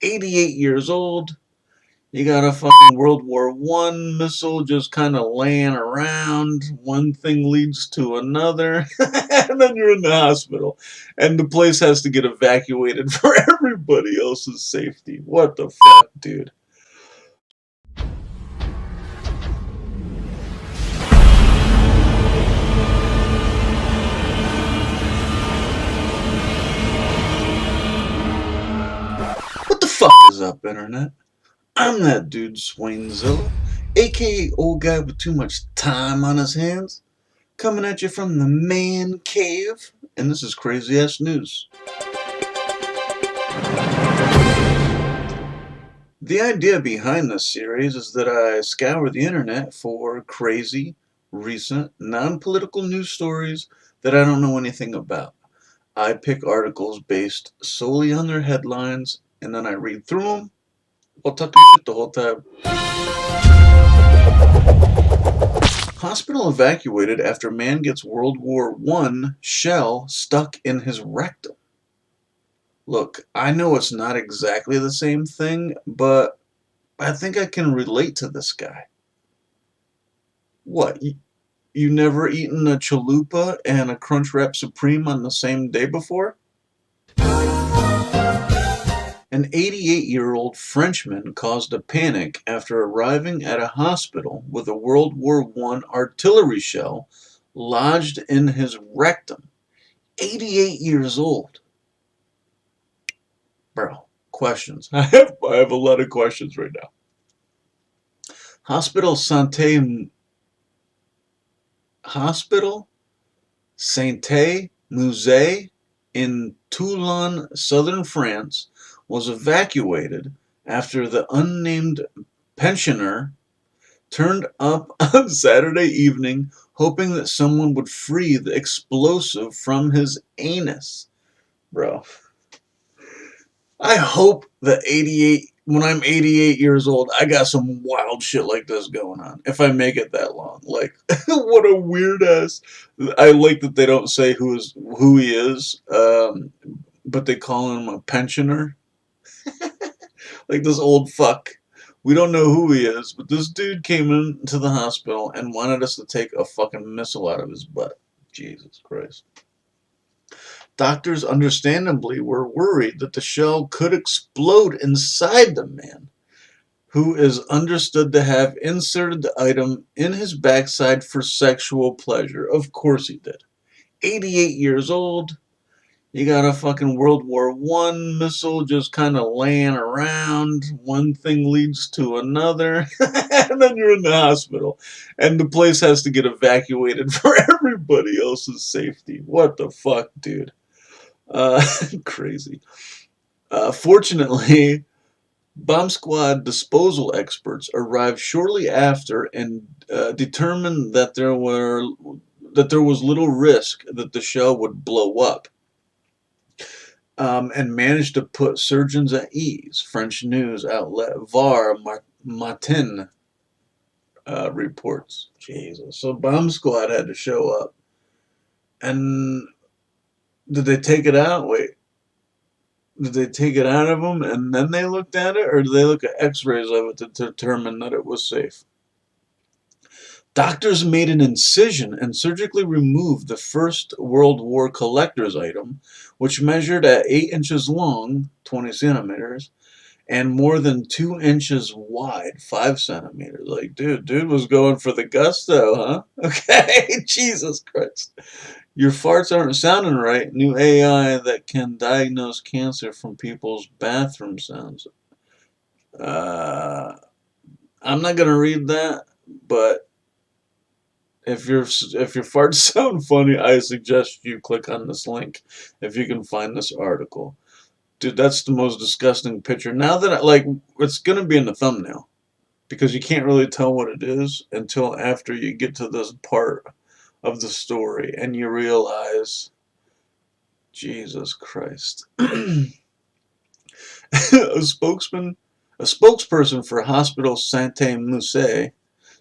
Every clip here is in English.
88 years old. You got a fucking WW1 missile just kind of laying around. One thing leads to another. And then you're in the hospital. And the place has to get evacuated for everybody else's safety. What the fuck, dude? What the fuck is up, Internet? I'm that dude Swainzilla, aka Old Guy with Too Much Time on His Hands, coming at you from the man cave, and this is crazy ass news. The idea behind this series is that I scour the internet for crazy, recent, non political news stories that I don't know anything about. I pick articles based solely on their headlines, and then I read through them while talking shit the whole time. Hospital evacuated after man gets World War I shell stuck in his rectum. Look, I know it's not exactly the same thing, but I think I can relate to this guy. What? You never eaten a chalupa and a Crunchwrap Supreme on the same day before? An 88-year-old Frenchman caused a panic after arriving at a hospital with a World War I artillery shell lodged in his rectum. 88 years old. Bro, questions. I have a lot of questions right now. Hospital Sainte Musée in Toulon, southern France, was evacuated after the unnamed pensioner turned up on Saturday evening hoping that someone would free the explosive from his anus. Bro, I hope that when I'm 88 years old, I got some wild shit like this going on. If I make it that long, like, what a weird ass. I like that they don't say who he is, but they call him a pensioner. Like this old fuck. We don't know who he is, but this dude came into the hospital and wanted us to take a fucking missile out of his butt. Jesus Christ. Doctors understandably were worried that the shell could explode inside the man, who is understood to have inserted the item in his backside for sexual pleasure. Of course he did. 88 years old. You got a fucking World War I missile just kind of laying around. One thing leads to another. And then you're in the hospital. And the place has to get evacuated for everybody else's safety. What the fuck, dude? Crazy. Fortunately, bomb squad disposal experts arrived shortly after and determined that there was little risk that the shell would blow up, and managed to put surgeons at ease. French news outlet VAR Matin reports. Jesus. So bomb squad had to show up. And did they take it out? Wait. Did they take it out of him and then they looked at it? Or did they look at x-rays of it to determine that it was safe? Doctors made an incision and surgically removed the First World War collector's item, which measured at 8 inches long, 20 centimeters, and more than 2 inches wide, 5 centimeters. Like, dude was going for the gusto, huh? Okay, Jesus Christ. Your farts aren't sounding right. New AI that can diagnose cancer from people's bathroom sounds. I'm not gonna read that, but if your farts sound funny, I suggest you click on this link if you can find this article. Dude, that's the most disgusting picture. Now that it's gonna be in the thumbnail because you can't really tell what it is until after you get to this part of the story and you realize, Jesus Christ. A spokesperson for Hospital Sainte Musée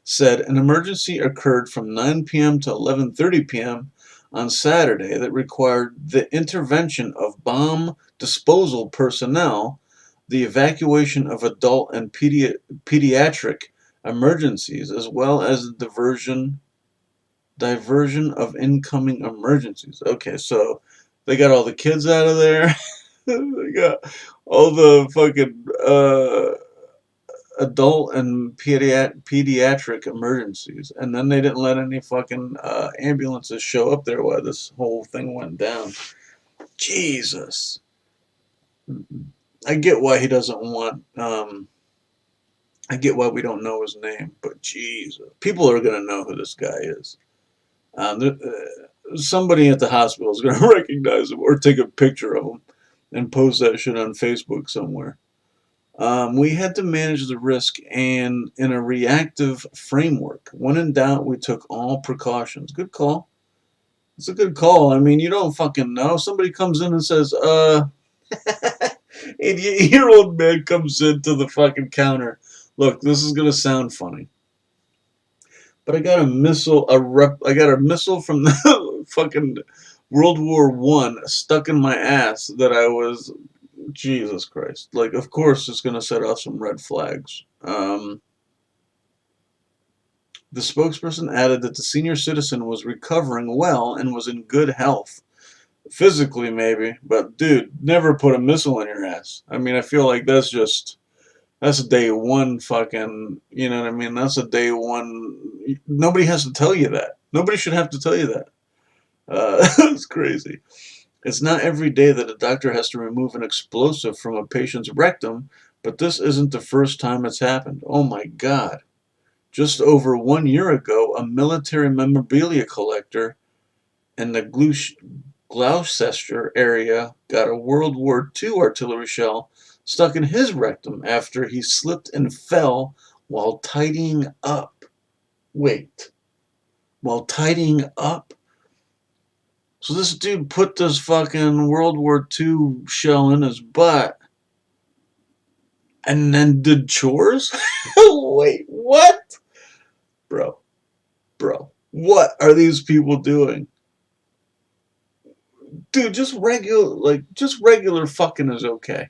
said an emergency occurred from 9 p.m. to 11:30 p.m. on Saturday that required the intervention of bomb disposal personnel the evacuation of adult and pediatric emergencies, as well as the diversion of incoming emergencies. Okay, so they got all the kids out of there. They got all the fucking adult and pediatric emergencies, and then they didn't let any fucking ambulances show up there while this whole thing went down. Jesus. I get why he doesn't want. I get why we don't know his name, but Jesus, people are gonna know who this guy is. Somebody at the hospital is gonna recognize him or take a picture of him and post that shit on Facebook somewhere. We had to manage the risk and in a reactive framework. When in doubt, we took all precautions. Good call. It's a good call. I mean, you don't fucking know. Somebody comes in and says, 88-year-old man comes into the fucking counter. Look, this is gonna sound funny, but I got a missile. I got a missile from the fucking World War I stuck in my ass that I was. Jesus Christ! Like, of course, it's gonna set off some red flags. The spokesperson added that the senior citizen was recovering well and was in good health. Physically, maybe, but dude, never put a missile in your ass. I mean, I feel like that's a day one fucking, you know what I mean? That's a day one. Nobody has to tell you that. Nobody should have to tell you that. It's crazy. It's not every day that a doctor has to remove an explosive from a patient's rectum, but this isn't the first time it's happened. Oh my God. Just over 1 year ago, a military memorabilia collector in the Gloucester area got a World War II artillery shell stuck in his rectum after he slipped and fell while tidying up. Wait. While tidying up? So this dude put this fucking World War II shell in his butt and then did chores? Wait, what? Bro, what are these people doing? Dude, just regular fucking is okay.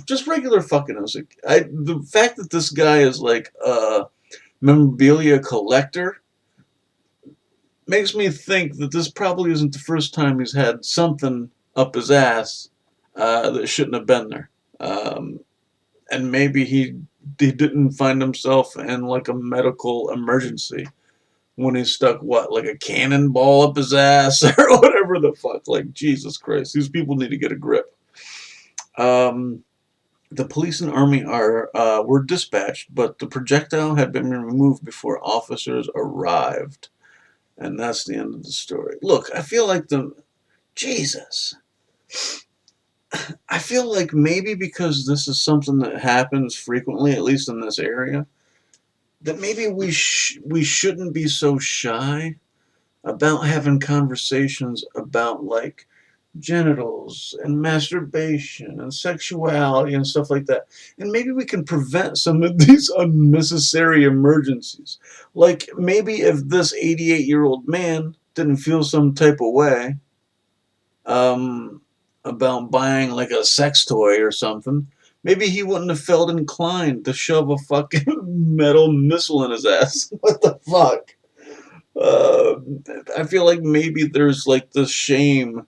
Just regular fucking is okay. The fact that this guy is like a memorabilia collector makes me think that this probably isn't the first time he's had something up his ass that shouldn't have been there. And maybe he didn't find himself in like a medical emergency when he stuck like a cannonball up his ass or whatever the fuck. Like, Jesus Christ, these people need to get a grip. The police and army were dispatched, but the projectile had been removed before officers arrived. And that's the end of the story. Look, I feel like Jesus. I feel like maybe because this is something that happens frequently, at least in this area, that maybe we shouldn't be so shy about having conversations about like genitals and masturbation and sexuality and stuff like that. And maybe we can prevent some of these unnecessary emergencies. Like maybe if this 88-year-old man didn't feel some type of way about buying like a sex toy or something, maybe he wouldn't have felt inclined to shove a fucking metal missile in his ass. What the fuck? I feel like maybe there's like this shame,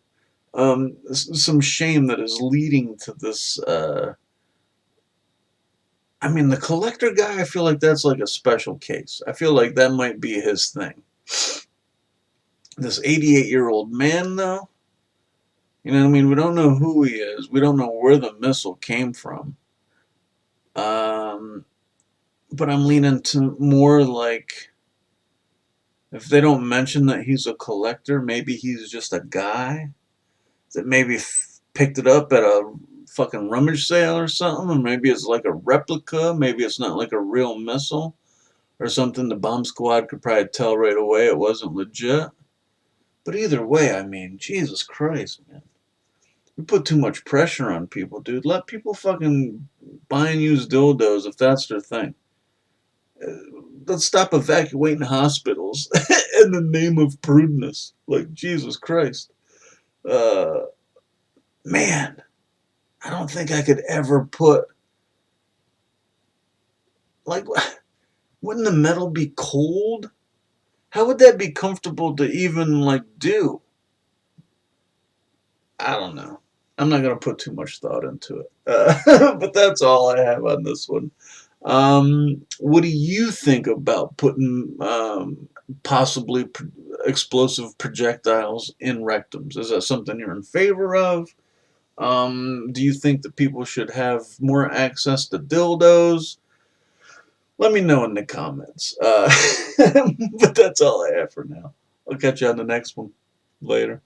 some shame that is leading to this. I mean, the collector guy, I feel like that's like a special case. I feel like that might be his thing. This 88-year-old man, though, you know what I mean? We don't know who he is. We don't know where the missile came from. But I'm leaning to more like, if they don't mention that he's a collector, maybe he's just a guy that maybe picked it up at a fucking rummage sale or something, and maybe it's like a replica, maybe it's not like a real missile or something. The bomb squad could probably tell right away it wasn't legit. But either way, I mean, Jesus Christ, man. We put too much pressure on people, dude. Let people fucking buy and use dildos if that's their thing. Let's stop evacuating hospitals in the name of prudeness. Like, Jesus Christ. Man, I don't think I could ever put, like, wouldn't the metal be cold? How would that be comfortable to even, like, do? I don't know. I'm not going to put too much thought into it. But that's all I have on this one. What do you think about putting possibly explosive projectiles in rectums? Is that something you're in favor of? Do you think that people should have more access to dildos? Let me know in the comments. But that's all I have for now. I'll catch you on the next one. Later.